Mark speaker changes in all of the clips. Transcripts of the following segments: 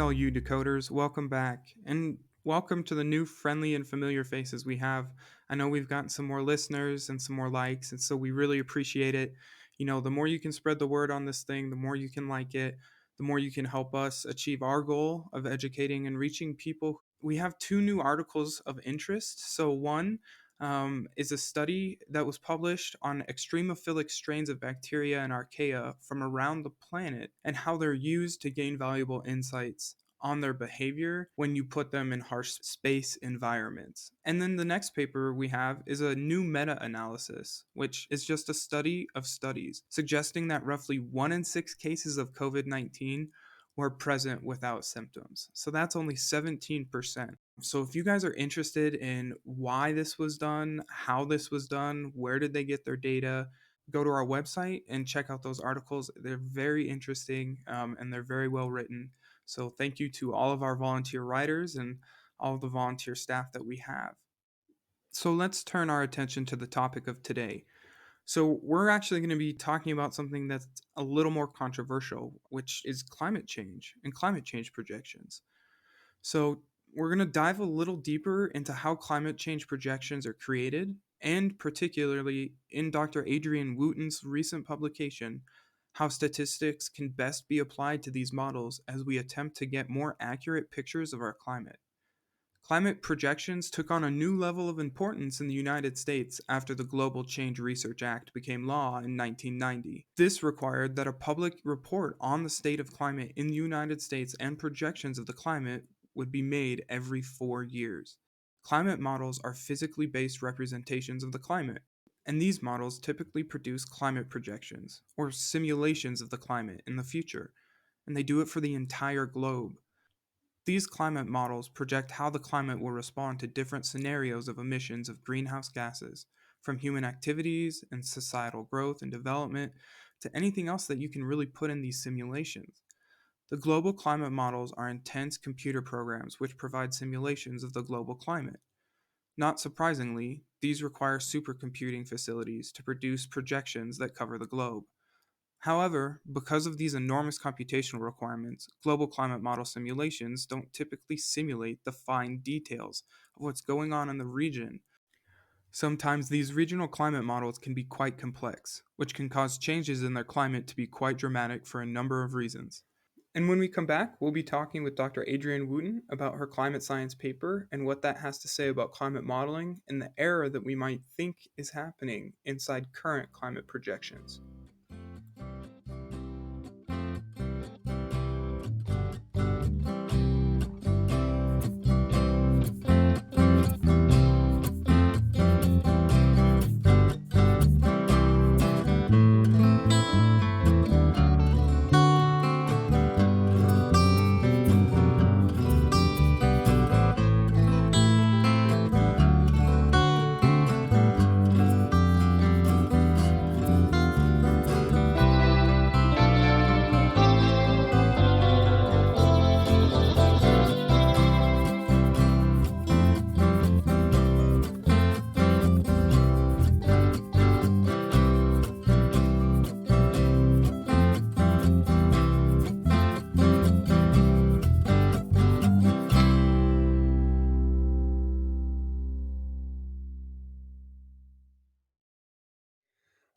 Speaker 1: all you decoders. Welcome back. And welcome to the new friendly and familiar faces we have. I know we've gotten some more listeners and some more likes, and so we really appreciate it. The more you can spread the word on this thing, the more you can like it, the more you can help us achieve our goal of educating and reaching people. We have two new articles of interest. So, one is a study that was published on extremophilic strains of bacteria and archaea from around the planet and how they're used to gain valuable insights on their behavior when you put them in harsh space environments. And then the next paper we have is a new meta analysis, which is just a study of studies, suggesting that roughly 1 in 6 cases of COVID 19 were present without symptoms. So that's only 17%. So if you guys are interested in why this was done, how this was done, where did they get their data, go to our website and check out those articles. They're very interesting and they're very well written. So thank you to all of our volunteer writers and all of the volunteer staff that we have. So let's turn our attention to the topic of today. So we're actually going to be talking about something that's a little more controversial, which is climate change and climate change projections. So we're going to dive a little deeper into how climate change projections are created, and particularly in Dr. Adrienne Wooten's recent publication, how statistics can best be applied to these models as we attempt to get more accurate pictures of our climate. Climate projections took on a new level of importance in the United States after the Global Change Research Act became law in 1990. This required that a public report on the state of climate in the United States and projections of the climate would be made every 4 years. Climate models are physically based representations of the climate, and these models typically produce climate projections, or simulations of the climate in the future, and they do it for the entire globe. These climate models project how the climate will respond to different scenarios of emissions of greenhouse gases, from human activities and societal growth and development to anything else that you can really put in these simulations. The global climate models are intense computer programs which provide simulations of the global climate. Not surprisingly, these require supercomputing facilities to produce projections that cover the globe. However, because of these enormous computational requirements, global climate model simulations don't typically simulate the fine details of what's going on in the region. Sometimes these regional climate models can be quite complex, which can cause changes in their climate to be quite dramatic for a number of reasons. And when we come back, we'll be talking with Dr. Adrienne Wootten about her climate science paper and what that has to say about climate modeling and the error that we might think is happening inside current climate projections.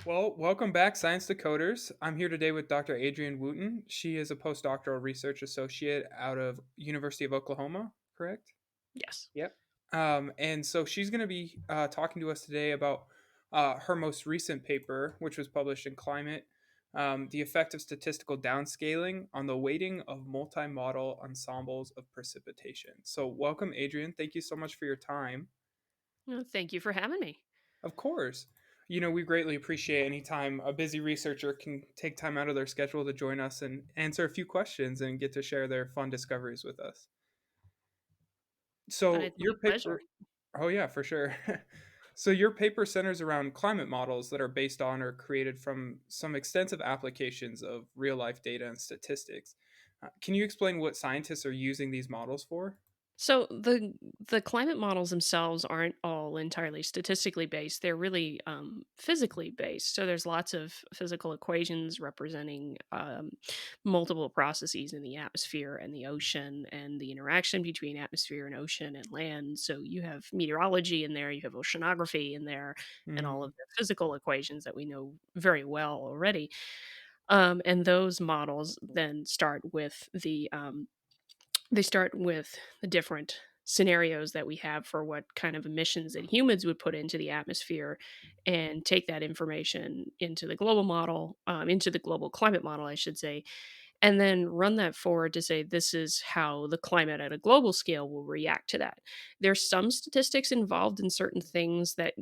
Speaker 1: Well, welcome back, Science Decoders. I'm here today with Dr. Adrienne Wootten. She is a postdoctoral research associate out of University of Oklahoma, correct?
Speaker 2: Yes.
Speaker 1: Yep. And so she's going to be talking to us today about her most recent paper, which was published in Climate, the effect of statistical downscaling on the weighting of multimodal ensembles of precipitation. So welcome, Adrienne. Thank you so much for your time.
Speaker 2: Well, thank you for having me.
Speaker 1: Of course. We greatly appreciate any time a busy researcher can take time out of their schedule to join us and answer a few questions and get to share their fun discoveries with us. So,
Speaker 2: It's my
Speaker 1: your
Speaker 2: pleasure.
Speaker 1: paper, oh, yeah, for sure. So, your paper centers around climate models that are based on or created from some extensive applications of real life data and statistics. Can you explain what scientists are using these models for?
Speaker 2: So the climate models themselves aren't all entirely statistically based. They're really physically based. So there's lots of physical equations representing multiple processes in the atmosphere and the ocean and the interaction between atmosphere and ocean and land. So you have meteorology in there, you have oceanography in there, and all of
Speaker 1: Mm,
Speaker 2: the physical equations that we know very well already. And those models then start with the different scenarios that we have for what kind of emissions that humans would put into the atmosphere and take that information into the global climate model, I should say, and then run that forward to say this is how the climate at a global scale will react to that. There's some statistics involved in certain things that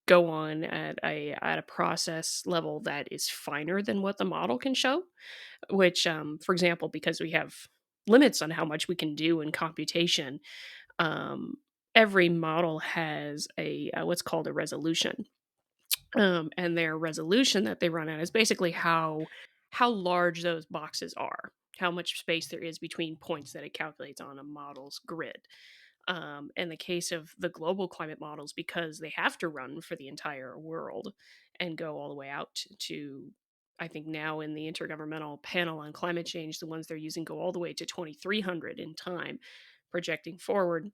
Speaker 2: go on at a process level that is finer than what the model can show, which, for example, because we have limits on how much we can do in computation, um, every model has what's called a resolution, and their resolution that they run at is basically how large those boxes are, how much space there is between points that it calculates on a model's grid. In the case of the global climate models, because they have to run for the entire world and go all the way out to I think now in the Intergovernmental Panel on Climate Change, the ones they're using go all the way to 2300 in time, projecting forward.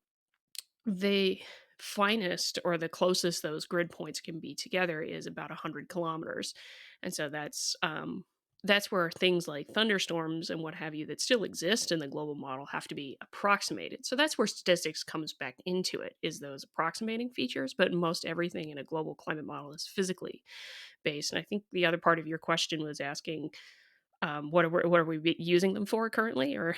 Speaker 2: The finest or the closest those grid points can be together is about 100 kilometers. And so that's where things like thunderstorms and what have you that still exist in the global model have to be approximated. So that's where statistics comes back into it, is those approximating features, but most everything in a global climate model is physically based. And I think the other part of your question was asking, what are we using them for currently, or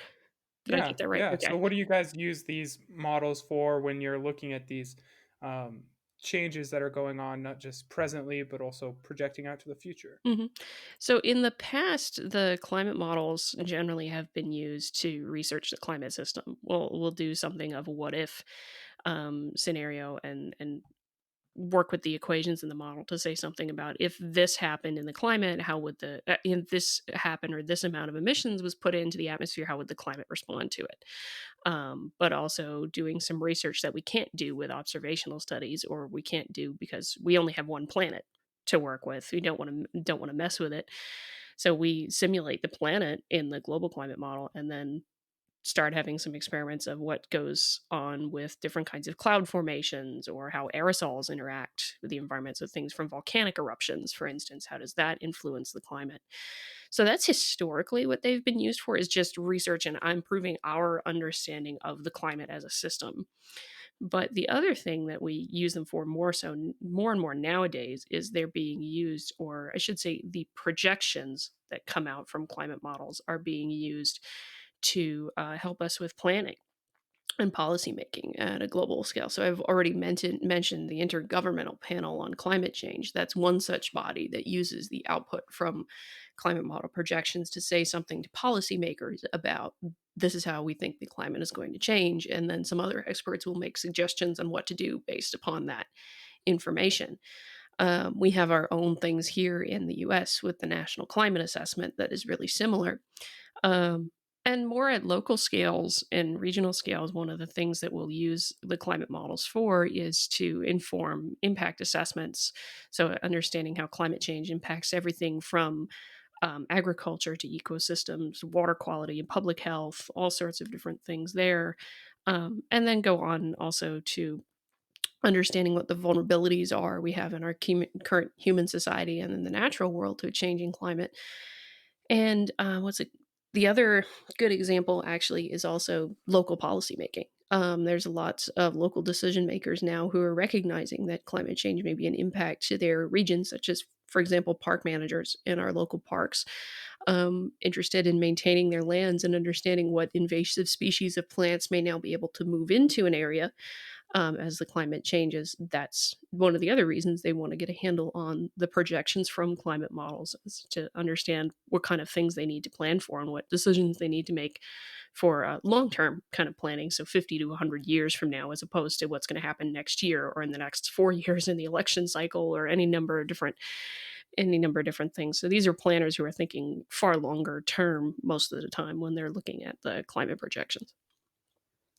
Speaker 2: did I
Speaker 1: yeah,
Speaker 2: get that right?
Speaker 1: yeah. So,
Speaker 2: Okay.
Speaker 1: what do you guys use these models for when you're looking at these um, changes that are going on, not just presently, but also projecting out to the future?
Speaker 2: Mhm. So in the past, the climate models generally have been used to research the climate system. We'll do something of a what if scenario and work with the equations in the model to say something about if this happened in the climate, how would if this happened or this amount of emissions was put into the atmosphere, how would the climate respond to it? But also doing some research that we can't do with observational studies, or we can't do because we only have one planet to work with. We don't want to mess with it, so we simulate the planet in the global climate model, and then start having some experiments of what goes on with different kinds of cloud formations or how aerosols interact with the environment. So things from volcanic eruptions, for instance, how does that influence the climate? So that's historically what they've been used for, is just research and improving our understanding of the climate as a system. But the other thing that we use them for more and more nowadays is they're being used, or I should say, the projections that come out from climate models are being used to help us with planning and policymaking at a global scale. So I've already mentioned the Intergovernmental Panel on Climate Change. That's one such body that uses the output from climate model projections to say something to policymakers about this is how we think the climate is going to change. And then some other experts will make suggestions on what to do based upon that information. We have our own things here in the US with the National Climate Assessment that is really similar. Um, and more at local scales and regional scales, one of the things that we'll use the climate models for is to inform impact assessments. So, understanding how climate change impacts everything from agriculture to ecosystems, water quality, and public health, all sorts of different things there. And then go on also to understanding what the vulnerabilities are we have in our current human society and in the natural world to a changing climate. And what's it? The other good example actually is also local policymaking. There's lots of local decision makers now who are recognizing that climate change may be an impact to their regions, such as, for example, park managers in our local parks, interested in maintaining their lands and understanding what invasive species of plants may now be able to move into an area as the climate changes. That's one of the other reasons they want to get a handle on the projections from climate models, is to understand what kind of things they need to plan for and what decisions they need to make for long term kind of planning. So 50 to 100 years from now, as opposed to what's going to happen next year or in the next 4 years in the election cycle or any number of different things. So these are planners who are thinking far longer term most of the time when they're looking at the climate projections.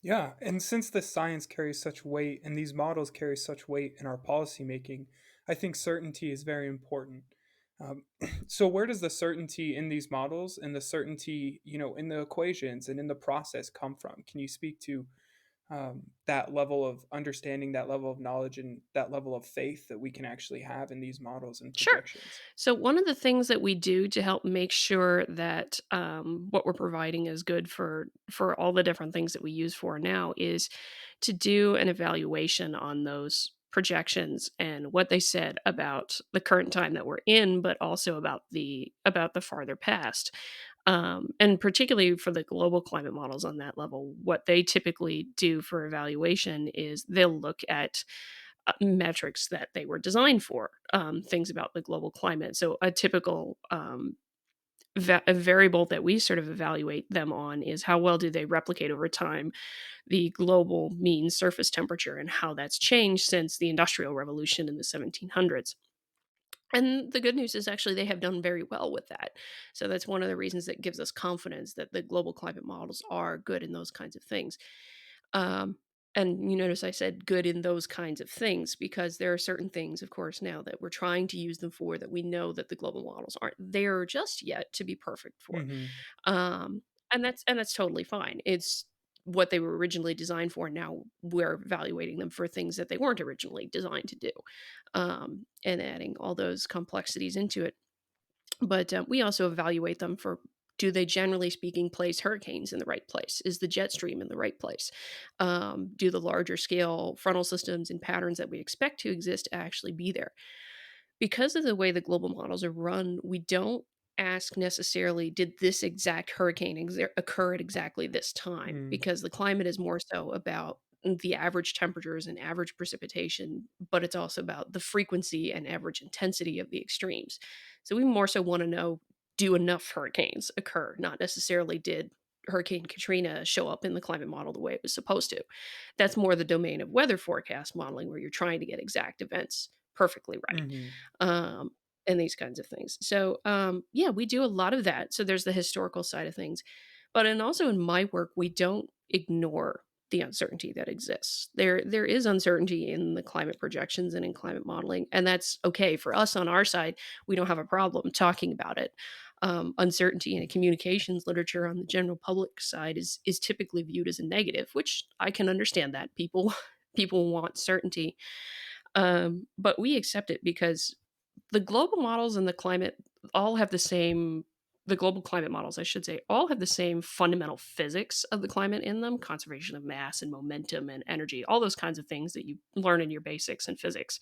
Speaker 1: Yeah, and since this science carries such weight and these models carry such weight in our policymaking, I think certainty is very important. So, where does the certainty in these models and the certainty, in the equations and in the process come from? Can you speak to that level of understanding, that level of knowledge, and that level of faith that we can actually have in these models and
Speaker 2: Sure.
Speaker 1: projections?
Speaker 2: So one of the things that we do to help make sure that what we're providing is good for all the different things that we use for now is to do an evaluation on those projections and what they said about the current time that we're in, but also about the farther past. And particularly for the global climate models on that level, what they typically do for evaluation is they'll look at metrics that they were designed for, things about the global climate. So a typical a variable that we sort of evaluate them on is how well do they replicate over time the global mean surface temperature and how that's changed since the Industrial Revolution in the 1700s. And the good news is actually they have done very well with that. So that's one of the reasons that gives us confidence that the global climate models are good in those kinds of things. Um, and you notice I said good in those kinds of things because there are certain things, of course, now that we're trying to use them for that we know that the global models aren't there just yet to be perfect for.
Speaker 1: Hmm.
Speaker 2: Um, and that's totally fine. It's what they were originally designed for. Now we're evaluating them for things that they weren't originally designed to do, and adding all those complexities into it. But we also evaluate them for, do they generally speaking place hurricanes in the right place? Is the jet stream in the right place? Do the larger scale frontal systems and patterns that we expect to exist actually be there? Because of the way the global models are run, we don't ask necessarily, did this exact hurricane occur at exactly this time?
Speaker 1: Mm.
Speaker 2: Because the climate is more so about the average temperatures and average precipitation, but it's also about the frequency and average intensity of the extremes. So we more so want to know, do enough hurricanes occur? Not necessarily did Hurricane Katrina show up in the climate model the way it was supposed to. That's more the domain of weather forecast modeling where you're trying to get exact events perfectly right,
Speaker 1: Hmm.
Speaker 2: um, and these kinds of things. So, yeah, we do a lot of that. So there's the historical side of things, but and also in my work, we don't ignore the uncertainty that exists. There is uncertainty in the climate projections and in climate modeling, and that's okay for us on our side. We don't have a problem talking about it. Uncertainty in a communications literature on the general public side is typically viewed as a negative, which I can understand that people people want certainty, but we accept it because the global models and the climate all have the same the global climate models, I should say, all have the same fundamental physics of the climate in them, conservation of mass and momentum and energy, all those kinds of things that you learn in your basics in physics.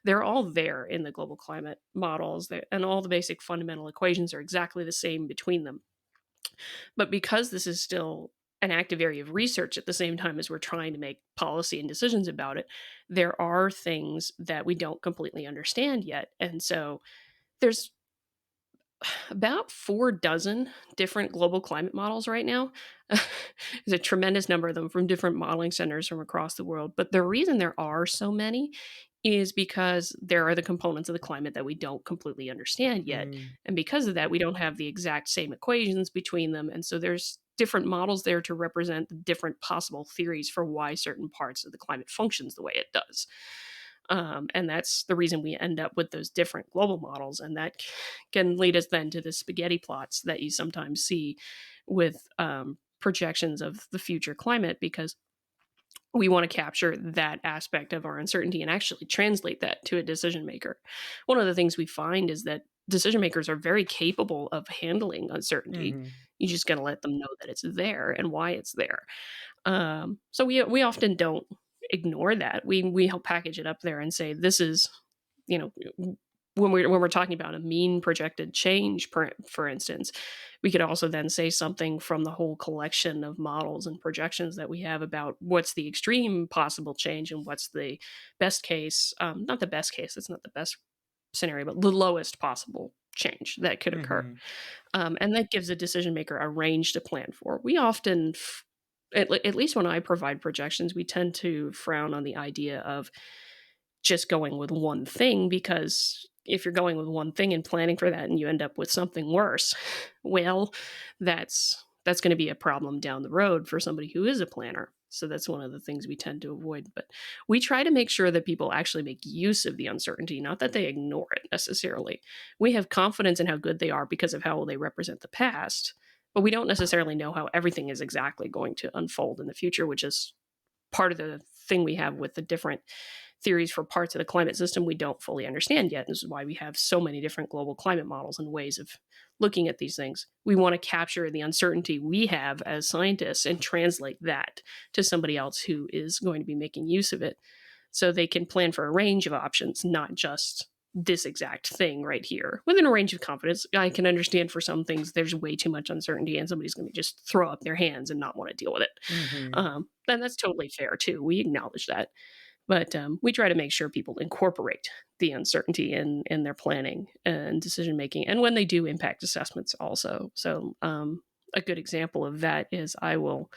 Speaker 2: They're all there in the global climate models, and all the basic fundamental equations are exactly the same between them. But because this is still an active area of research at the same time as we're trying to make policy and decisions about it, there are things that we don't completely understand yet. And so there's about 4 dozen different global climate models right now. There's a tremendous number of them from different modeling centers from across the world. But the reason there are so many is because there are the components of the climate that we don't completely understand yet.
Speaker 1: Mm.
Speaker 2: And because of that, we don't have the exact same equations between them. And so there's different models there to represent the different possible theories for why certain parts of the climate functions the way it does. And that's the reason we end up with those different global models. And that can lead us then to the spaghetti plots that you sometimes see with projections of the future climate, because we want to capture that aspect of our uncertainty and actually translate that to a decision maker. One of the things we find is that decision makers are very capable of handling uncertainty.
Speaker 1: Mhm.
Speaker 2: You just got to let them know that it's there and why it's there. So we often don't ignore that. We help package it up there and say this is, you know, when we're talking about a mean projected change, for instance, we could also then say something from the whole collection of models and projections that we have about what's the extreme possible change and what's the best case. Not the best case. It's not the best scenario, but the lowest possible change that could occur.
Speaker 1: Mhm.
Speaker 2: And that gives a decision maker a range to plan for. We often, at least when I provide projections, we tend to frown on the idea of just going with one thing, because if you're going with one thing and planning for that and you end up with something worse, well, that's going to be a problem down the road for somebody who is a planner. So that's one of the things we tend to avoid. But we try to make sure that people actually make use of the uncertainty, not that they ignore it necessarily. We have confidence in how good they are because of how well they represent the past, but we don't necessarily know how everything is exactly going to unfold in the future, which is part of the thing we have with the different theories for parts of the climate system we don't fully understand yet. This is why we have so many different global climate models and ways of looking at these things. We want to capture the uncertainty we have as scientists and translate that to somebody else who is going to be making use of it so they can plan for a range of options, not just this exact thing right here. Within a range of confidence, I can understand for some things there's way too much uncertainty and somebody's going to just throw up their hands and not want to deal with it.
Speaker 1: Mhm.
Speaker 2: And that's totally fair too. We acknowledge that. But we try to make sure people incorporate the uncertainty in their planning and decision making, and when they do impact assessments, also. So, a good example of that is I will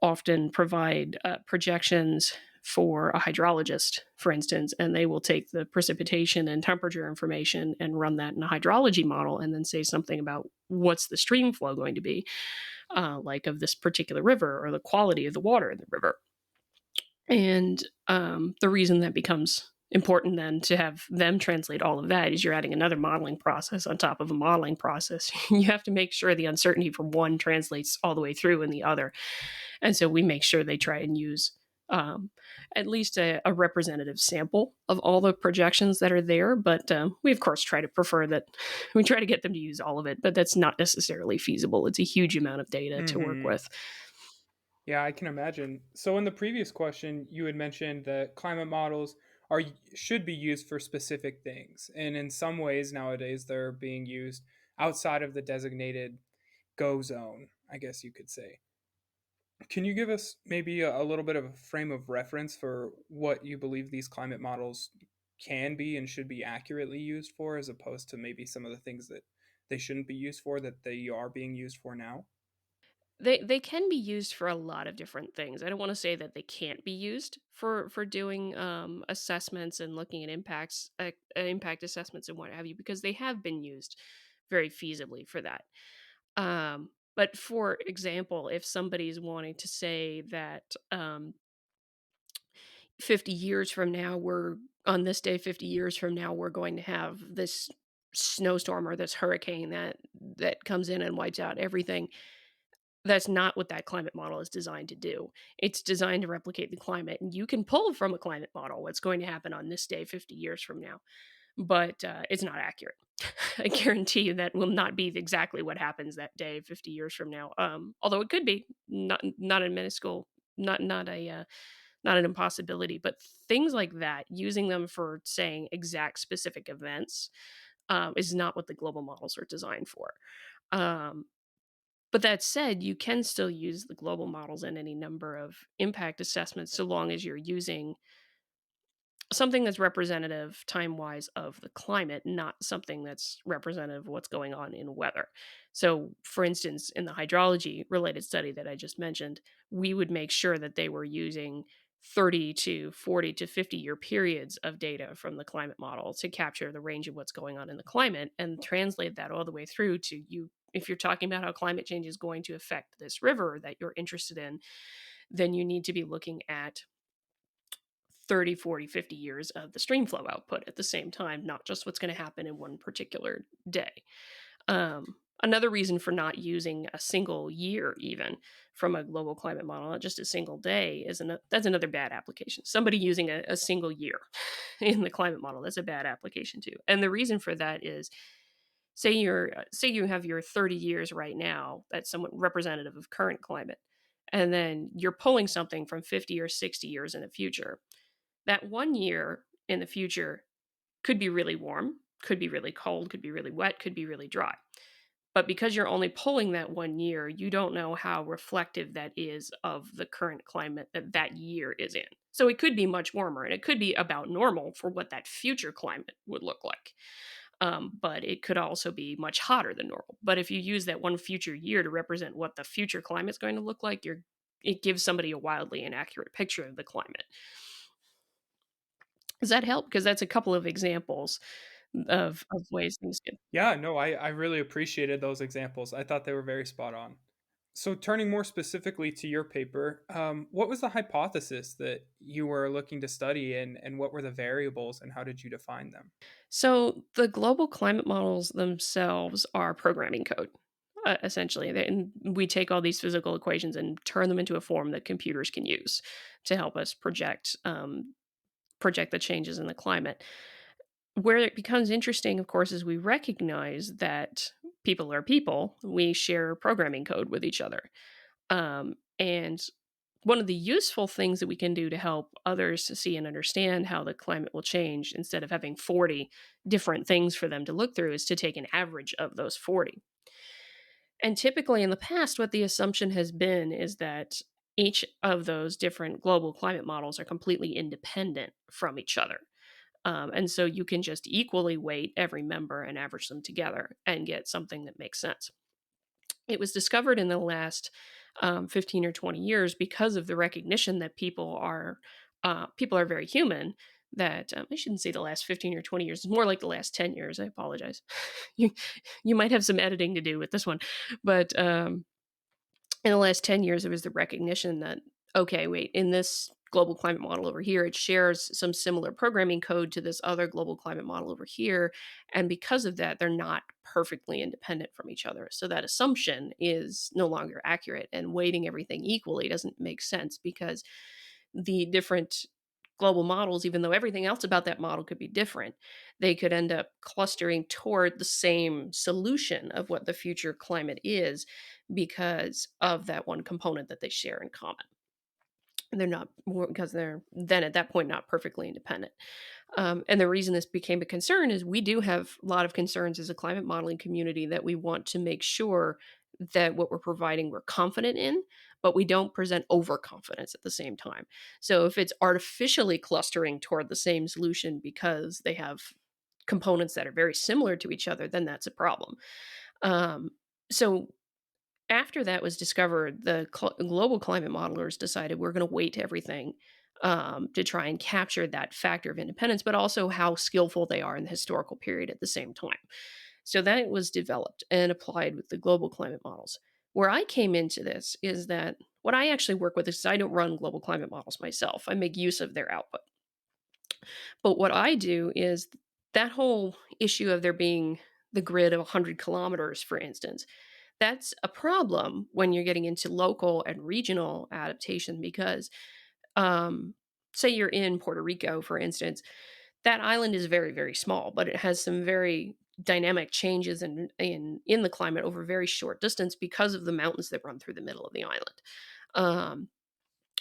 Speaker 2: often provide projections for a hydrologist, for instance, and they will take the precipitation and temperature information and run that in a hydrology model and then say something about what's the stream flow going to be, like of this particular river or the quality of the water in the river. And the reason that becomes important then to have them translate all of that is you're adding another modeling process on top of a modeling process. You have to make sure the uncertainty from one translates all the way through in the other. And so we make sure they try and use um, at least a representative sample of all the projections that are there. But we, of course, try to prefer that we try to get them to use all of it, but that's not necessarily feasible. It's a huge amount of data to work
Speaker 1: Mhm.
Speaker 2: with.
Speaker 1: Yeah, I can imagine. So in the previous question, you had mentioned that climate models should be used for specific things, and in some ways nowadays they're being used outside of the designated go zone, I guess you could say. Can you give us maybe a little bit of a frame of reference for what you believe these climate models can be and should be accurately used for, as opposed to maybe some of the things that they shouldn't be used for that they are being used for now?
Speaker 2: They can be used for a lot of different things. I don't wanna say that they can't be used for doing, assessments and looking at impact assessments and what have you, because they have been used very feasibly for that. But for example, if somebody's wanting to say that, 50 years from now, we're on this day 50 years from now, we're going to have this snowstorm or this hurricane that comes in and wipes out everything. That's not what that climate model is designed to do. It's designed to replicate the climate, and you can pull from a climate model what's going to happen on this day 50 years from now, but it's not accurate. I guarantee you that will not be exactly what happens that day 50 years from now. Although it could be not a minuscule, not a not an impossibility, but things like that, using them for saying exact specific events, is not what the global models are designed for. Um, but that said, you can still use the global models in any number of impact assessments so long as you're using something that's representative time-wise of the climate, not something that's representative of what's going on in weather. So, for instance, in the hydrology related study that I just mentioned, we would make sure that they were using 30 to 40 to 50-year periods of data from the climate model to capture the range of what's going on in the climate and translate that all the way through to you. If you're talking about how climate change is going to affect this river that you're interested in, then you need to be looking at 30, 40, 50 years of the stream flow output at the same time, not just what's going to happen in one particular day. Another reason for not using a single year, even from a global climate model, not just a single day, that's another bad application. Somebody using a single year in the climate model, that's a bad application too. And the reason for that is, say you have your 30 years right now that's somewhat representative of current climate, and then you're pulling something from 50 or 60 years in the future. That 1 year in the future could be really warm, could be really cold, could be really wet, could be really dry. But because you're only pulling that 1 year, you don't know how reflective that is of the current climate that that year is in. So it could be much warmer and it could be about normal for what that future climate would look like. But it could also be much hotter than normal. But if you use that one future year to represent what the future climate is going to look like, it gives somebody a wildly inaccurate picture of the climate. Does that help? Because that's a couple of examples of ways things can.
Speaker 1: Yeah, no, I really appreciated those examples. I thought they were very spot on. So, turning more specifically to your paper, what was the hypothesis that you were looking to study, and what were the variables, and how did you define them?
Speaker 2: So the global climate models themselves are programming code, essentially. And we take all these physical equations and turn them into a form that computers can use to help us project the changes in the climate. Where it becomes interesting, of course, is we recognize that people are people. We share programming code with each other. And one of the useful things that we can do to help others to see and understand how the climate will change instead of having 40 different things for them to look through is to take an average of those 40. And typically in the past, what the assumption has been is that each of those different global climate models are completely independent from each other. And so you can just equally weight every member and average them together and get something that makes sense. It was discovered in the last 15 or 20 years because of the recognition that people are very human. That I shouldn't say the last 15 or 20 years. It's more like the last 10 years. I apologize. you you might have some editing to do with this one, but in the last 10 years, there was the recognition that, okay, wait, in this global climate model over here, it shares some similar programming code to this other global climate model over here. And because of that, they're not perfectly independent from each other. So that assumption is no longer accurate. And weighting everything equally doesn't make sense because the different global models, even though everything else about that model could be different, they could end up clustering toward the same solution of what the future climate is because of that one component that they share in common. They're not more because they're then at that point not perfectly independent. And the reason this became a concern is we do have a lot of concerns as a climate modeling community that we want to make sure that what we're providing we're confident in, but we don't present overconfidence at the same time. So if it's artificially clustering toward the same solution because they have components that are very similar to each other, then that's a problem. Um, so after that was discovered, the global climate modelers decided we're going to weight everything to try and capture that factor of independence, but also how skillful they are in the historical period at the same time. So that was developed and applied with the global climate models. Where I came into this is that what I actually work with is I don't run global climate models myself. I make use of their output. But what I do is that whole issue of there being the grid of 100 kilometers, for instance, that's a problem when you're getting into local and regional adaptation because, um, say you're in Puerto Rico, for instance, that island is very, very small, but it has some very dynamic changes in the climate over very short distance because of the mountains that run through the middle of the island. Um,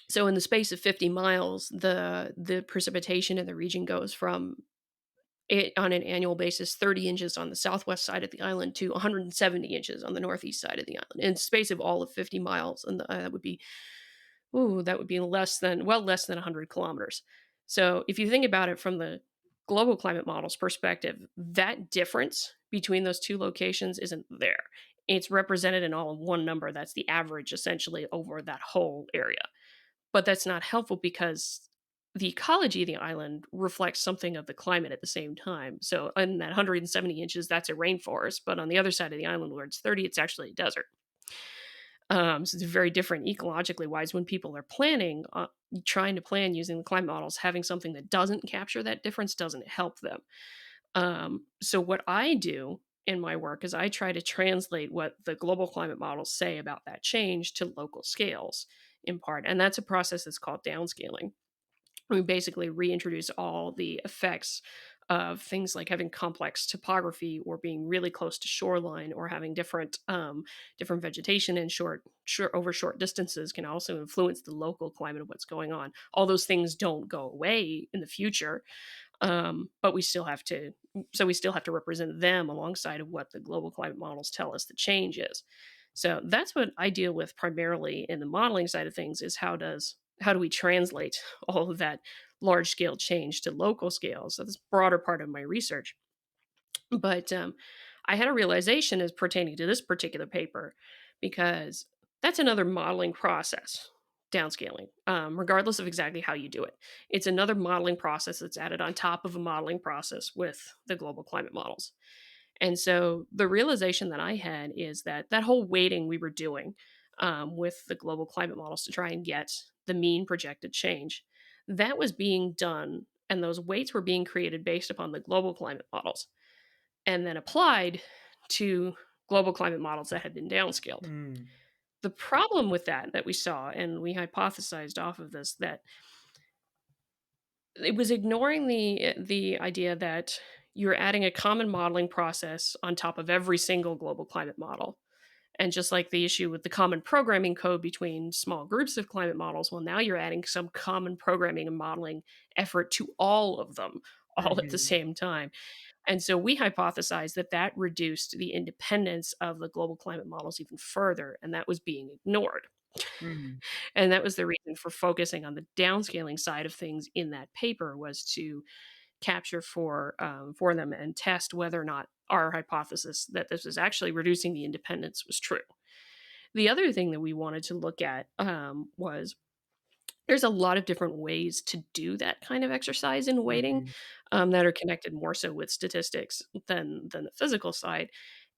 Speaker 2: so in the space of 50 miles, the precipitation in the region goes from it on an annual basis 30 inches on the southwest side of the island to 170 inches on the northeast side of the island in space of all of 50 miles, and that would be less than 100 kilometers. So if you think about it from the global climate model's perspective, that difference between those two locations isn't there. It's represented in all of one number. That's the average essentially over that whole area. But that's not helpful because the ecology of the island reflects something of the climate at the same time. So in that 170 inches, that's a rainforest, but on the other side of the island where it's 30, it's actually a desert. So it's very different ecologically wise when people are planning, trying to plan using the climate models, having something that doesn't capture that difference doesn't help them. So what I do in my work is I try to translate what the global climate models say about that change to local scales in part. And that's a process that's called downscaling. We basically reintroduce all the effects of things like having complex topography or being really close to shoreline or having different vegetation in short distances can also influence the local climate of what's going on. All those things don't go away in the future, but we still have to represent them alongside of what the global climate models tell us the change is. So that's what I deal with primarily in the modeling side of things is how do we translate all of that large scale change to local scales? So that's a broader part of my research. But I had a realization as pertaining to this particular paper because that's another modeling process, downscaling, regardless of exactly how you do it. It's another modeling process that's added on top of a modeling process with the global climate models. And so the realization that I had is that that whole weighting we were doing with the global climate models to try and get the mean projected change. That was being done, and those weights were being created based upon the global climate models and then applied to global climate models that had been downscaled.
Speaker 1: Mm.
Speaker 2: The problem with that we saw, and we hypothesized off of this, that it was ignoring the idea that you're adding a common modeling process on top of every single global climate model. And just like the issue with the common programming code between small groups of climate models, well, now you're adding some common programming and modeling effort to all of them all at the
Speaker 1: Mhm.
Speaker 2: same time. And so we hypothesized that that reduced the independence of the global climate models even further, and that was being ignored.
Speaker 1: Mhm.
Speaker 2: And that was the reason for focusing on the downscaling side of things in that paper, was to capture for them and test whether or not our hypothesis that this was actually reducing the independence was true. The other thing that we wanted to look at was there's a lot of different ways to do that kind of exercise in weighting,
Speaker 1: Mhm.
Speaker 2: that are connected more so with statistics than the physical side.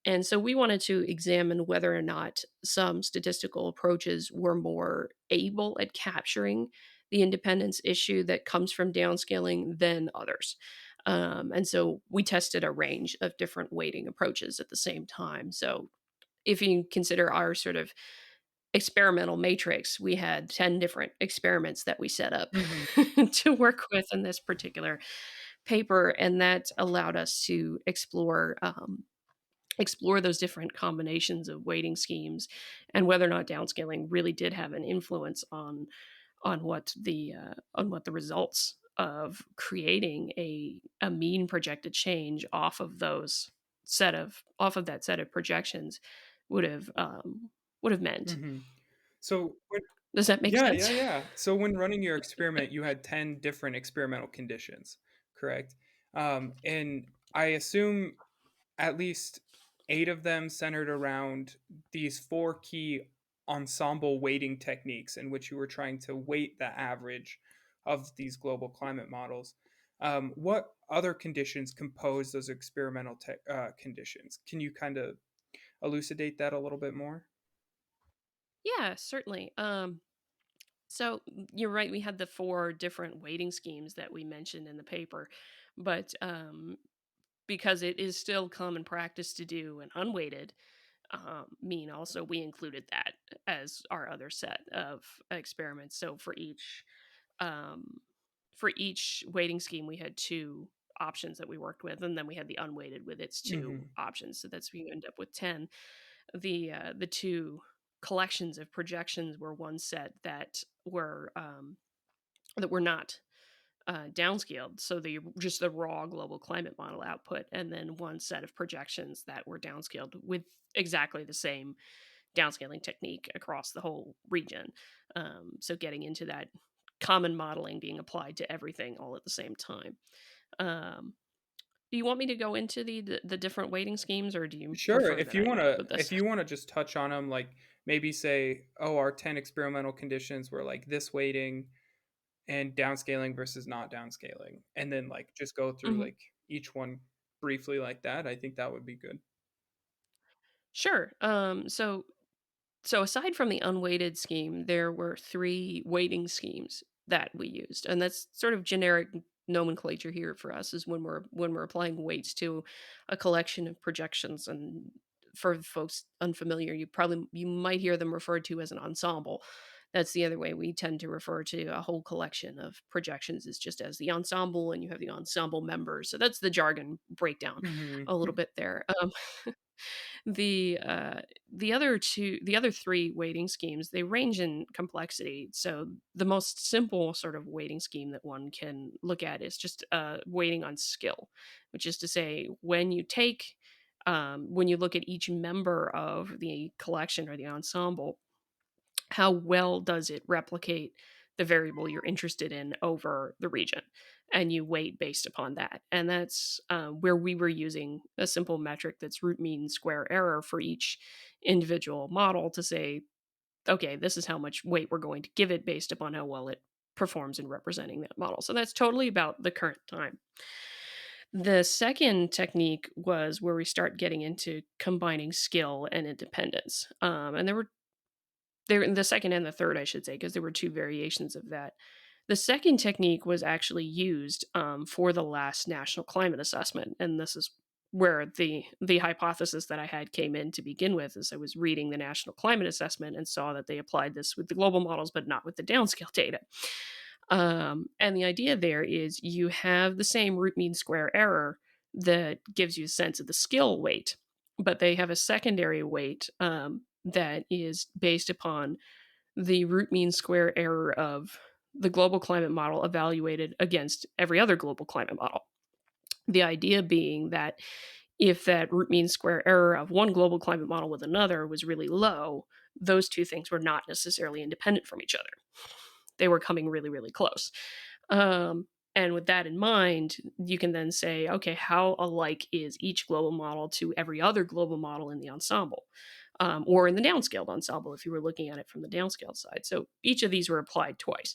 Speaker 2: And so we wanted to examine whether or not some statistical approaches were more able at capturing the independence issue that comes from downscaling than others. And so we tested a range of different weighting approaches at the same time. So if you consider our sort of experimental matrix, we had 10 different experiments that we set up
Speaker 1: Mhm.
Speaker 2: to work with in this particular paper, and that allowed us to explore those different combinations of weighting schemes and whether or not downscaling really did have an influence on what the results of creating a mean projected change off of that set of projections would have meant.
Speaker 1: Mhm. So when
Speaker 2: Does that make
Speaker 1: Yeah,
Speaker 2: sense?
Speaker 1: yeah, yeah. So when running your experiment, you had 10 different experimental conditions, correct? And I assume at least 8 of them centered around these 4 key ensemble weighting techniques in which you were trying to weight the average of these global climate models. What other conditions compose those experimental conditions? Can you kind of elucidate that a little bit more?
Speaker 2: Yeah, certainly. So you're right. We had the four different weighting schemes that we mentioned in the paper, but because it is still common practice to do an unweighted mean, also we included that as our other set of experiments. So um, for each weighting scheme, we had two options that we worked with, and then we had the unweighted with its two
Speaker 1: Mhm.
Speaker 2: options. So that's we end up with 10. The two collections of projections were one set that were not downscaled, so the just the raw global climate model output, and then one set of projections that were downscaled with exactly the same downscaling technique across the whole region. So getting into that common modeling being applied to everything all at the same time. Um, do you want me to go into the different weighting schemes, or do you
Speaker 1: Sure,
Speaker 2: prefer
Speaker 1: if
Speaker 2: that
Speaker 1: you
Speaker 2: I
Speaker 1: wanna
Speaker 2: include this?
Speaker 1: if you wanna just touch on them, like, maybe say, "Oh, our 10 experimental conditions were, like, this weighting and downscaling versus not downscaling," and then, like, just go through,
Speaker 2: Mhm.
Speaker 1: like, each one briefly like that, I think that would be good.
Speaker 2: Sure. So aside from the unweighted scheme, there were three weighting schemes that we used, and that's sort of generic nomenclature here for us is when we're applying weights to a collection of projections. And for folks unfamiliar, you might hear them referred to as an ensemble. That's the other way we tend to refer to a whole collection of projections, is just as the ensemble, and you have the ensemble members. So that's the jargon breakdown
Speaker 1: Mhm.
Speaker 2: a little bit there. The, uh, the other 3 weighting schemes, they range in complexity. So the most simple sort of weighting scheme that one can look at is just, weighting on skill, which is to say when you look at each member of the collection or the ensemble, how well does it replicate the variable you're interested in over the region, and you weight based upon that. And that's where we were using a simple metric that's root mean square error for each individual model to say, okay, this is how much weight we're going to give it based upon how well it performs in representing that model. So that's totally about the current time. The second technique was where we start getting into combining skill and independence, and there were There the second and the third, I should say, because there were 2 variations of that. The second technique was actually used, for the last national climate assessment, and this is where the hypothesis that I had came in to begin with, as I was reading the national climate assessment and saw that they applied this with the global models, but not with the downscale data. And the idea there is you have the same root mean square error that gives you a sense of the skill weight, but they have a secondary weight, that is based upon the root mean square error of the global climate model evaluated against every other global climate model. The idea being that if that root mean square error of one global climate model with another was really low, those two things were not necessarily independent from each other. They were coming really, really close. And with that in mind, you can then say, okay, how alike is each global model to every other global model in the ensemble? Or in the downscaled ensemble, if you were looking at it from the downscaled side. So each of these were applied twice.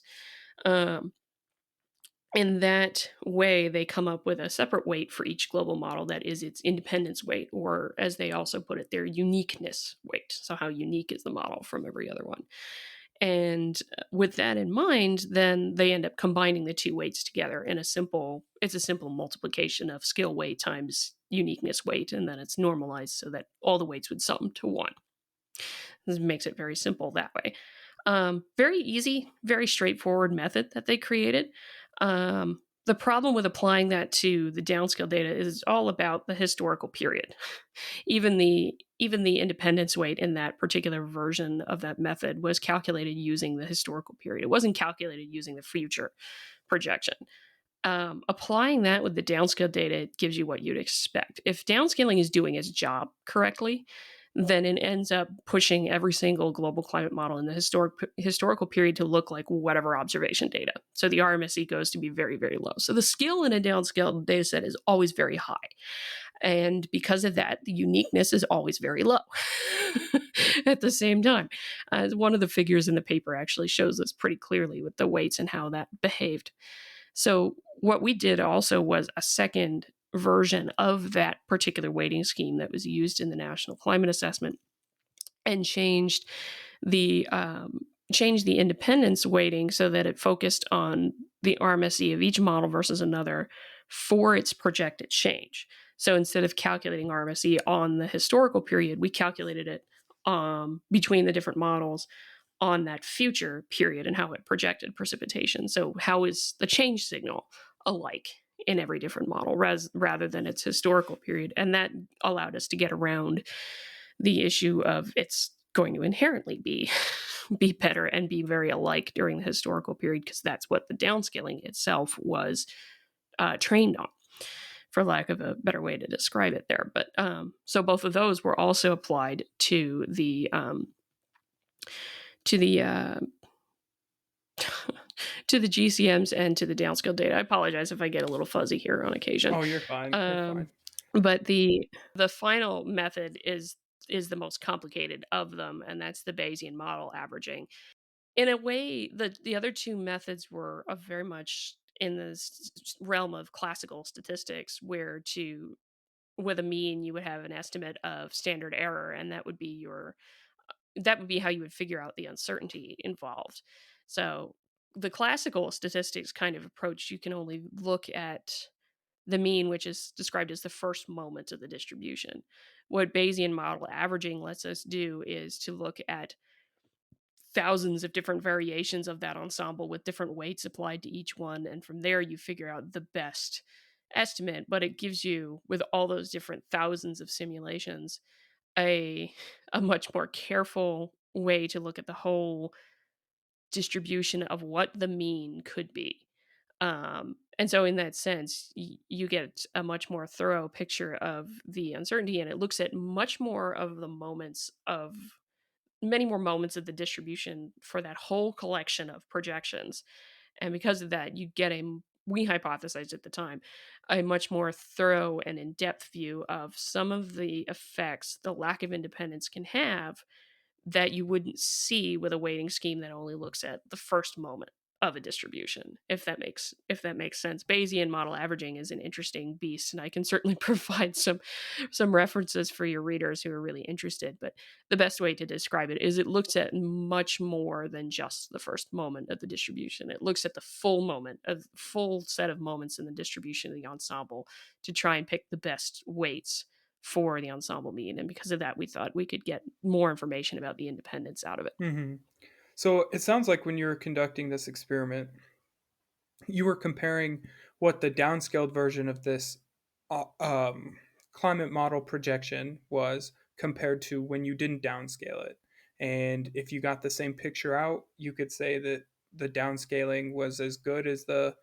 Speaker 2: Um, in that way, they come up with a separate weight for each global model that is its independence weight, or as they also put it, their uniqueness weight. So, how unique is the model from every other one? And with that in mind, then they end up combining the two weights together in it's a simple multiplication of skill weight times uniqueness weight, and then it's normalized so that all the weights would sum to one. This makes it very simple that way. Very easy, very straightforward method that they created. The problem with applying that to the downscale data is it's all about the historical period. Even the independence weight in that particular version of that method was calculated using the historical period. It wasn't calculated using the future projection. Applying that with the downscale data gives you what you'd expect. If downscaling is doing its job correctly, then it ends up pushing every single global climate model in the historical period to look like whatever observation data. So the RMSE goes to be very, very low. So the skill in a downscaled data set is always very high. And because of that, the uniqueness is always very low at the same time. One of the figures in the paper actually shows this pretty clearly with the weights and how that behaved. So what we did also was a second version of that particular weighting scheme that was used in the National Climate Assessment, and the changed the independence weighting so that it focused on the RMSE of each model versus another for its projected change. So instead of calculating RMSE on the historical period, we calculated it between the different models on that future period and how it projected precipitation. So, how is the change signal alike in every different model rather than its historical period? And that allowed us to get around the issue of it's going to inherently be better and be very alike during the historical period because that's what the downscaling itself was trained on, for lack of a better way to describe it there. But so both of those were also applied to the to the GCMs and to the downscale data. I apologize if I get a little fuzzy here on occasion.
Speaker 1: Oh, you're fine. You're fine.
Speaker 2: But the final method is the most complicated of them, and that's the Bayesian model averaging. In a way, the other two methods were very much in the realm of classical statistics, where to with a mean you would have an estimate of standard error, and that would be how you would figure out the uncertainty involved. So the classical statistics kind of approach, you can only look at the mean, which is described as the first moment of the distribution. What Bayesian model averaging lets us do is to look at thousands of different variations of that ensemble with different weights applied to each one. And from there, you figure out the best estimate. But it gives you, with all those different thousands of simulations, a much more careful way to look at the whole distribution of what the mean could be. And so, in that sense, you get a much more thorough picture of the uncertainty, and it looks at many more moments of the distribution for that whole collection of projections. And because of that, you get we hypothesized at the time, a much more thorough and in depth view of some of the effects the lack of independence can have that you wouldn't see with a weighting scheme that only looks at the first moment of a distribution, if that makes sense. Bayesian model averaging is an interesting beast, and I can certainly provide some references for your readers who are really interested. But the best way to describe it is it looks at much more than just the first moment of the distribution. It looks at the full moment, a full set of moments in the distribution of the ensemble to try and pick the best weights for the ensemble mean. And because of that, we thought we could get more information about the independence out of it.
Speaker 1: Mhm. So it sounds like when you were conducting this experiment, you were comparing what the downscaled version of this uh, um, climate model projection was compared to when you didn't downscale it. And if you got the same picture out, you could say that the downscaling was as good as the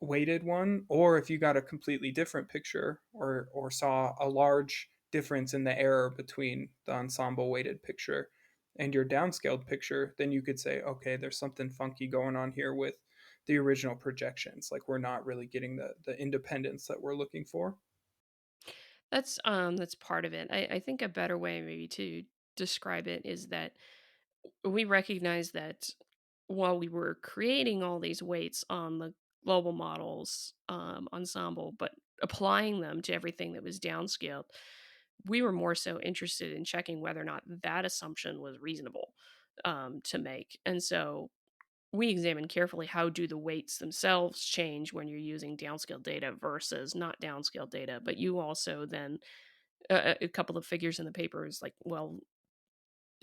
Speaker 1: weighted one. Or if you got a completely different picture or saw a large difference in the error between the ensemble weighted picture and your downscaled picture, then you could say, okay, there's something funky going on here with the original projections. Like we're not really getting the independence that we're looking for.
Speaker 2: That's part of it. I think a better way maybe to describe it is that we recognize that while we were creating all these weights on the global models ensemble, but applying them to everything that was downscaled, we were more so interested in checking whether or not that assumption was reasonable to make. And so we examine carefully how do the weights themselves change when you're using downscaled data versus not downscaled data. But you also then a couple of figures in the paper is like, well,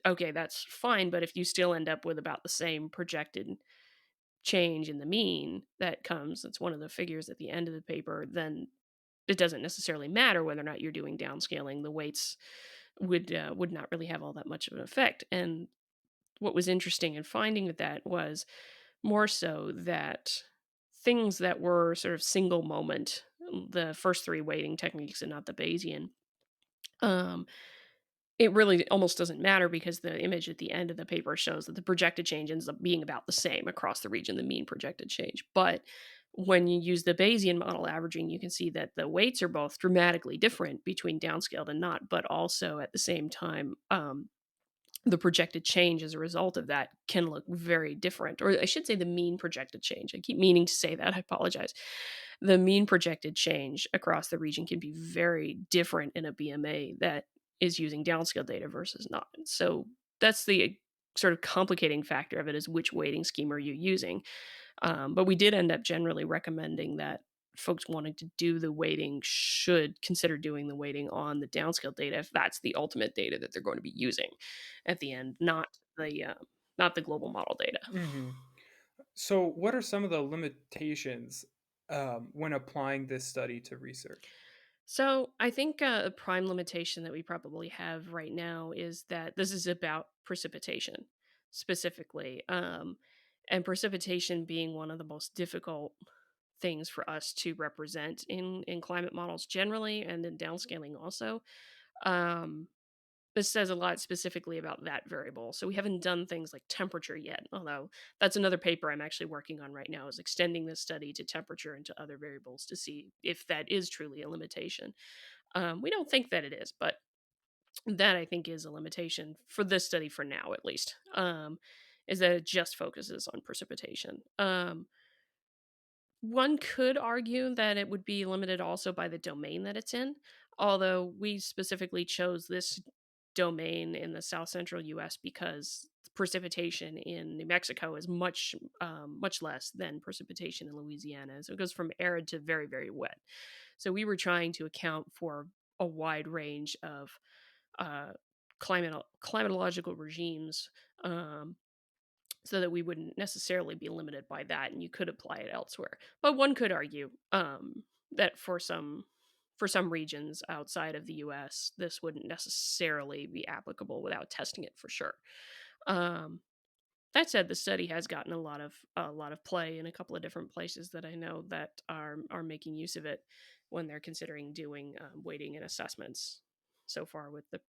Speaker 2: okay, that's fine, but if you still end up with about the same projected change in the mean that comes, that's one of the figures at the end of the paper, then it doesn't necessarily matter whether or not you're doing downscaling. The weights would not really have all that much of an effect. And what was interesting in finding with that was more so that things that were sort of single moment, the first three weighting techniques and not the Bayesian, um, it really almost doesn't matter because the image at the end of the paper shows that the projected change ends up being about the same across the region, the mean projected change. But when you use the Bayesian model averaging, you can see that the weights are both dramatically different between downscaled and not, but also at the same time, the projected change as a result of that can look very different. Or I should say the mean projected change. I keep meaning to say that. I apologize. The mean projected change across the region can be very different in a BMA that is using downscale data versus not. So that's the sort of complicating factor of it is which weighting scheme are you using. But we did end up generally recommending that folks wanting to do the weighting should consider doing the weighting on the downscale data if that's the ultimate data that they're going to be using at the end, not the global model data.
Speaker 1: Hmm. So, what are some of the limitations when applying this study to research?
Speaker 2: So I think a prime limitation that we probably have right now is that this is about precipitation specifically, and precipitation being one of the most difficult things for us to represent in climate models generally and in downscaling also. Um, this says a lot specifically about that variable. So we haven't done things like temperature yet, although that's another paper I'm actually working on right now is extending this study to temperature and to other variables to see if that is truly a limitation. We don't think that it is, but that I think is a limitation for this study for now, at least. Is that it just focuses on precipitation. One could argue that it would be limited also by the domain that it's in, although we specifically chose this domain in the south central US because precipitation in New Mexico is much less than precipitation in Louisiana. So it goes from arid to very, very wet. So we were trying to account for a wide range of uh, climatological regimes, so that we wouldn't necessarily be limited by that and you could apply it elsewhere. But one could argue that for some regions outside of the US, this wouldn't necessarily be applicable without testing it for sure. Um, that said, the study has gotten a lot of play in a couple of different places that I know that are making use of it when they're considering doing weighting and assessments so far with the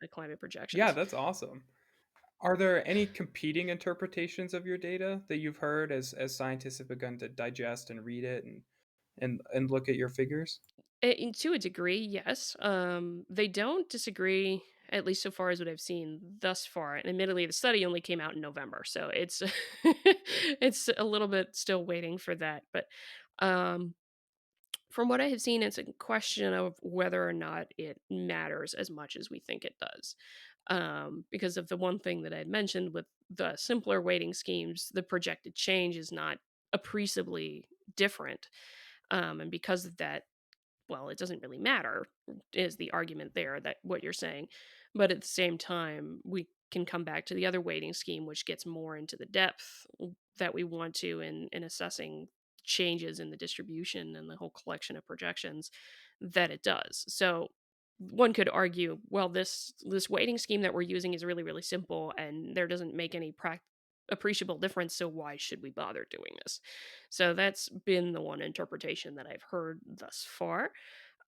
Speaker 2: climate
Speaker 1: Yeah,
Speaker 2: projections.
Speaker 1: that's awesome. Are there any competing interpretations of your data that you've heard as scientists have begun to digest and read it and look at your figures?
Speaker 2: To a degree, yes. They don't disagree at least so far as what I've seen thus far. And admittedly, the study only came out in November, so it's it's a little bit still waiting for that. But um, from what I have seen, it's a question of whether or not it matters as much as we think it does. Because of the one thing that I had mentioned with the simpler weighting schemes, the projected change is not appreciably different. And because of that, well, it doesn't really matter, is the argument there that what you're saying. But at the same time, we can come back to the other weighting scheme, which gets more into the depth that we want to in assessing changes in the distribution and the whole collection of projections that it does. So one could argue, well, this weighting scheme that we're using is really, really simple and there doesn't make any appreciable difference, so why should we bother doing this? So that's been the one interpretation that I've heard thus far,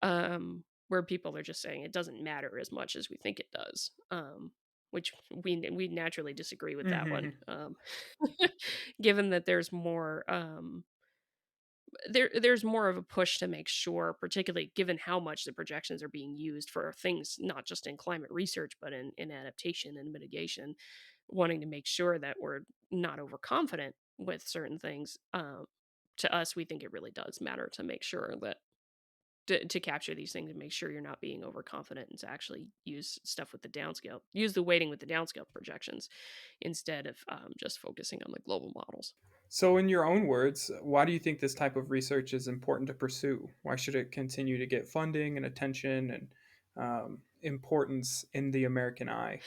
Speaker 2: where people are just saying it doesn't matter as much as we think it does, which we naturally disagree with that one,
Speaker 1: Mhm.
Speaker 2: given that there's more of a push to make sure, particularly given how much the projections are being used for things not just in climate research but in adaptation and mitigation, wanting to make sure that we're not overconfident with certain things. To us, we think it really does matter to make sure that to capture these things and make sure you're not being overconfident and to actually use stuff with the downscale, use the weighting with the downscale projections instead of just focusing on the global models.
Speaker 1: So, in your own words, why do you think this type of research is important to pursue? Why should it continue to get funding and attention and importance in the American eye?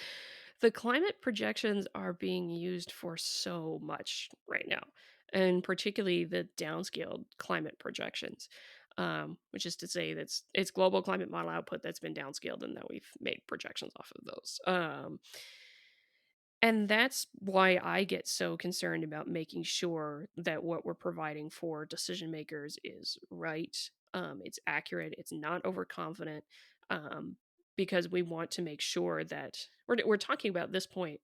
Speaker 2: The climate projections are being used for so much right now, and particularly the downscaled climate projections, which is to say that's it's global climate model output that's been downscaled and that we've made projections off of those. And that's why I get so concerned about making sure that what we're providing for decision makers is right, it's accurate, it's not overconfident, um, because we want to make sure that we're talking about at this point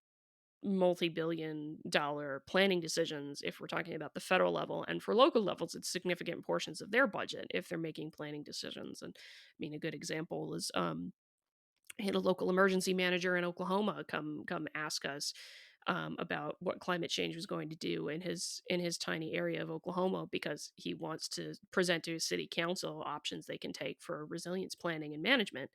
Speaker 2: multi-billion-dollar planning decisions if we're talking about the federal level, and for local levels, it's significant portions of their budget if they're making planning decisions. And I mean, a good example is I had a local emergency manager in Oklahoma come ask us about what climate change was going to do in his tiny area of Oklahoma because he wants to present to his city council options they can take for resilience planning and management.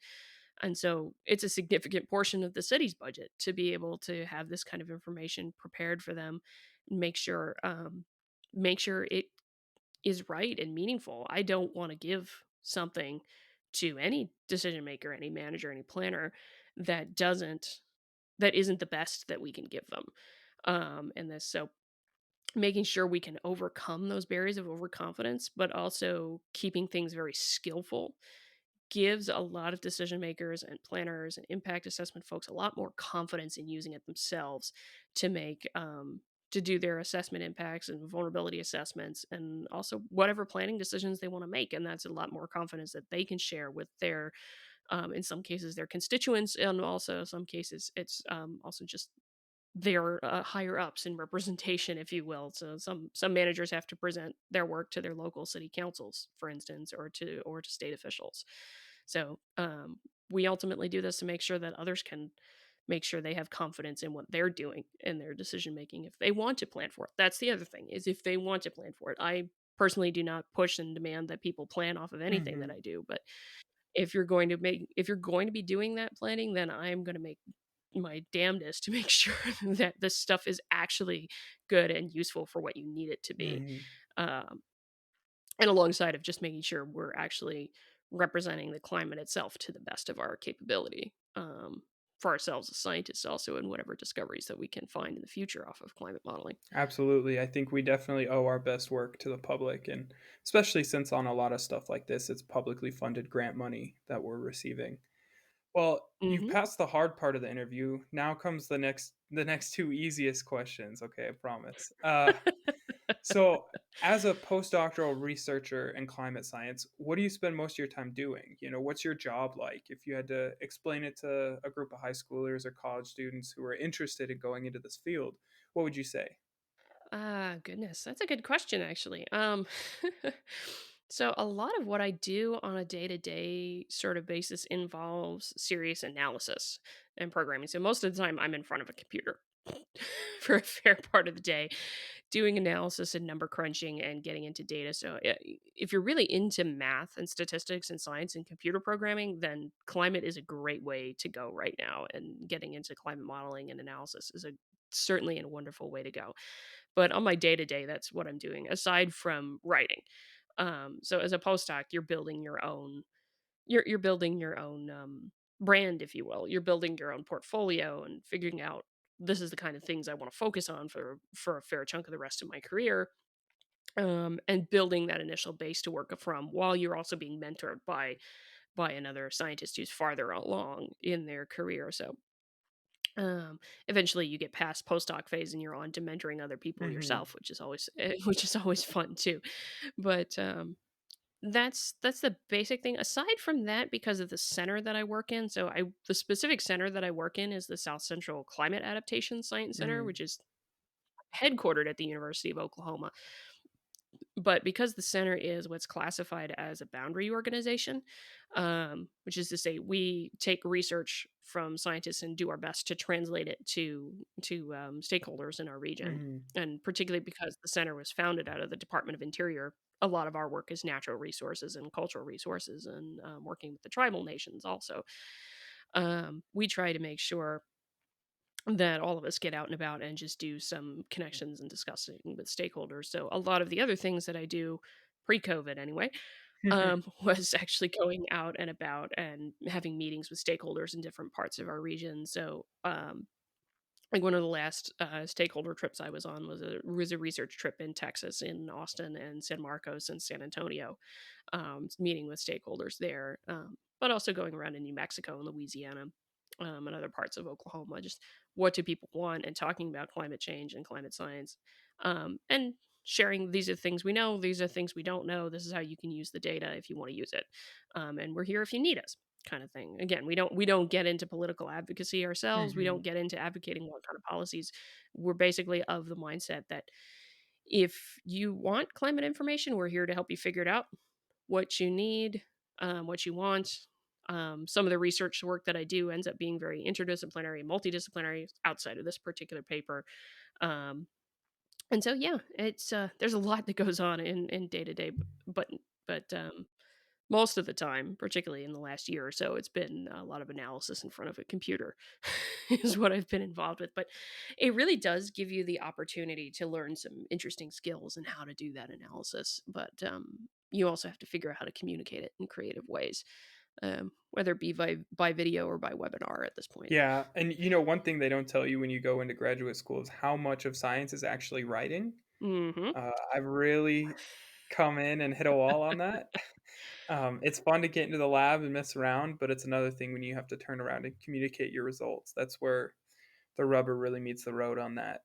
Speaker 2: And so it's a significant portion of the city's budget to be able to have this kind of information prepared for them, make sure it is right and meaningful. I don't want to give something to any decision maker, any manager, any planner that doesn't that isn't the best that we can give them. And this so making sure we can overcome those barriers of overconfidence, but also keeping things very skillful gives a lot of decision makers and planners and impact assessment folks a lot more confidence in using it themselves to make to do their assessment impacts and vulnerability assessments and also whatever planning decisions they want to make. And that's a lot more confidence that they can share with their in some cases their constituents, and also some cases it's also just their higher ups in representation, if you will. So some managers have to present their work to their local city councils, for instance, or to state officials. So we ultimately do this to make sure that others can make sure they have confidence in what they're doing in their decision making if they want to plan for it. That's the other thing, is if they want to plan for it. I personally do not push and demand that people plan off of anything that
Speaker 1: Mhm.
Speaker 2: I do, but if you're going to be doing that planning, then I'm going to make my damnedest to make sure that this stuff is actually good and useful for what you need it to be.
Speaker 1: Mhm.
Speaker 2: Um, and alongside of just making sure we're actually representing the climate itself to the best of our capability, for ourselves as scientists, also in whatever discoveries that we can find in the future off of climate modeling.
Speaker 1: Absolutely. I think we definitely owe our best work to the public, and especially since on a lot of stuff like this, it's publicly funded grant money that we're receiving. Well, you've
Speaker 2: Hmm.
Speaker 1: passed the hard part of the interview. Now comes the next two easiest questions. Okay, I promise. So, as a postdoctoral researcher in climate science, what do you spend most of your time doing? What's your job like? If you had to explain it to a group of high schoolers or college students who are interested in going into this field, what would you say?
Speaker 2: Ah, goodness, that's a good question, actually. So a lot of what I do on a day-to-day sort of basis involves serious analysis and programming. So most of the time I'm in front of a computer for a fair part of the day doing analysis and number crunching and getting into data. So if you're really into math and statistics and science and computer programming, then climate is a great way to go right now, and getting into climate modeling and analysis is a certainly a wonderful way to go. But on my day-to-day, that's what I'm doing aside from writing. So as a postdoc, you're building your own you're building your own brand, if you will. You're building your own portfolio and figuring out this is the kind of things I want to focus on for a fair chunk of the rest of my career. And building that initial base to work from while you're also being mentored by another scientist who's farther along in their career. So eventually you get past postdoc phase and you're on to mentoring other people
Speaker 1: Mhm.
Speaker 2: yourself, which is always which is always fun too. But that's the basic thing. Aside from that, because of the center that I work in, so I the specific center that I work in is the South Central Climate Adaptation Science Center,
Speaker 1: Mhm.
Speaker 2: which is headquartered at the University of Oklahoma. But because the center is what's classified as a boundary organization, which is to say we take research from scientists and do our best to translate it to stakeholders in our region.
Speaker 1: Mhm.
Speaker 2: And particularly because the center was founded out of the Department of Interior, a lot of our work is natural resources and cultural resources, and working with the tribal nations also. We try to make sure that all of us get out and about and just do some connections and discussing with stakeholders. So a lot of the other things that I do pre-COVID anyway, was actually going out and about and having meetings with stakeholders in different parts of our region. So like one of the last stakeholder trips I was on was a research trip in Texas, in Austin and San Marcos and San Antonio, meeting with stakeholders there, but also going around in New Mexico and Louisiana, and other parts of Oklahoma. Just what do people want, and talking about climate change and climate science, and sharing these are things we know, these are things we don't know. This is how you can use the data if you want to use it, and we're here if you need us. Kind of thing. Again, we don't get into political advocacy ourselves. We
Speaker 1: Mhm.
Speaker 2: don't get into advocating what kind of policies. We're basically of the mindset that if you want climate information, we're here to help you figure it out, what you need, what you want. Some of the research work that I do ends up being very interdisciplinary and multidisciplinary outside of this particular paper. Um, and so, yeah, it's there's a lot that goes on in day to day, but but most of the time, particularly in the last year or so, it's been a lot of analysis in front of a computer is what I've been involved with. But it really does give you the opportunity to learn some interesting skills and how to do that analysis. But you also have to figure out how to communicate it in creative ways, whether it be by video or by webinar at this point.
Speaker 1: Yeah, and one thing they don't tell you when you go into graduate school is how much of science is actually writing.
Speaker 2: Hmm.
Speaker 1: I've really come in and hit a wall on that. It's fun to get into the lab and mess around, but it's another thing when you have to turn around and communicate your results. That's where the rubber really meets the road on that.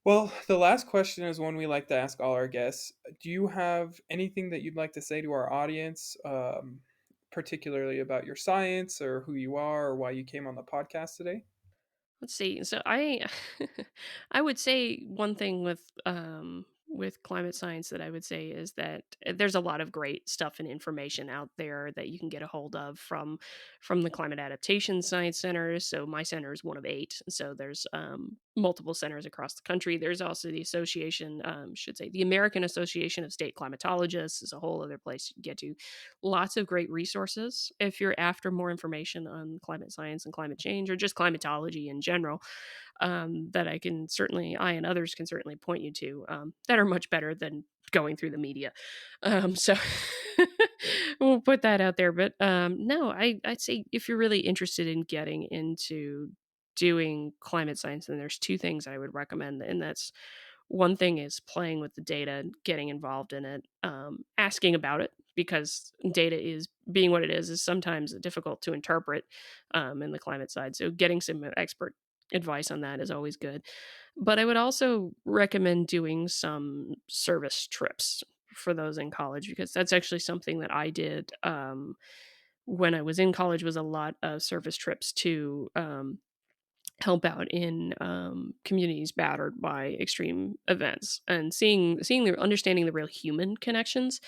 Speaker 1: Well, the last question is one we like to ask all our guests. Do you have anything that you'd like to say to our audience, particularly about your science or who you are or why you came on the podcast today?
Speaker 2: Let's see. So I I would say one thing with climate science that I would say is that there's a lot of great stuff and information out there that you can get a hold of from the climate adaptation science centers. So my center is one of 8. So there's multiple centers across the country. There's also the association, should say the American Association of State Climatologists is a whole other place you can get to. Lots of great resources if you're after more information on climate science and climate change, or just climatology in general, that I and others can certainly point you to, that are much better than going through the media. So we'll put that out there. But no, I'd say if you're really interested in getting into doing climate science, then there's 2 things I would recommend, and that's one thing is playing with the data, getting involved in it, asking about it, because data is being what it is sometimes difficult to interpret, in the climate side. So getting some expert advice on that is always good. But I would also recommend doing some service trips for those in college, because that's actually something that I did, when I was in college, was a lot of service trips to help out in communities battered by extreme events, and seeing the understanding the real human connections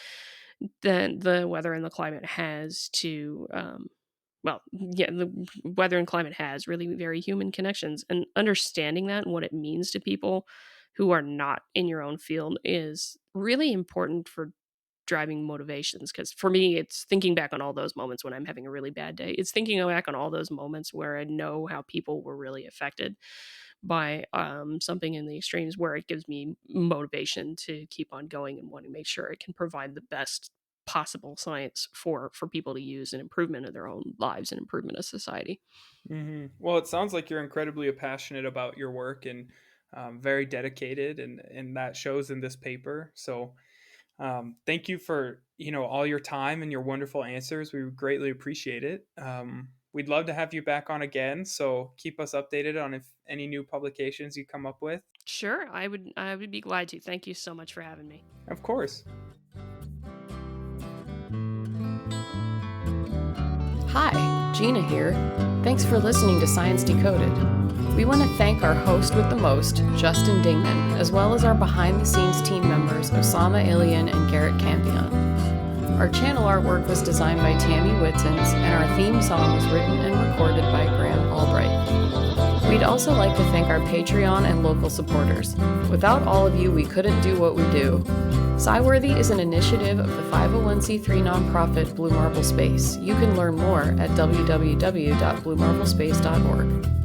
Speaker 2: that the weather and the climate has to the weather and climate has really very human connections, and understanding that and what it means to people who are not in your own field is really important for driving motivations. Because for me, it's thinking back on all those moments when I'm having a really bad day. It's thinking back on all those moments where I know how people were really affected by something in the extremes, where it gives me motivation to keep on going and want to make sure it can provide the best possible science for people to use in improvement of their own lives and improvement of society.
Speaker 1: Well, it sounds like you're incredibly passionate about your work and very dedicated, and that shows in this paper. So, thank you for all your time and your wonderful answers. We greatly appreciate it. We'd love to have you back on again. So keep us updated on if any new publications you come up with.
Speaker 2: Sure, I would be glad to. Thank you so much for having me.
Speaker 1: Of course.
Speaker 3: Hi, Gina here. Thanks for listening to Science Decoded. We want to thank our host with the most, Justin Dingman, as well as our behind-the-scenes team members, Osama Ilian and Garrett Campion. Our channel artwork was designed by Tammy Whitsons, and our theme song was written and recorded by Graham Albright. We'd also like to thank our Patreon and local supporters. Without all of you, we couldn't do what we do. Sciworthy is an initiative of the 501c3 nonprofit Blue Marble Space. You can learn more at www.bluemarblespace.org.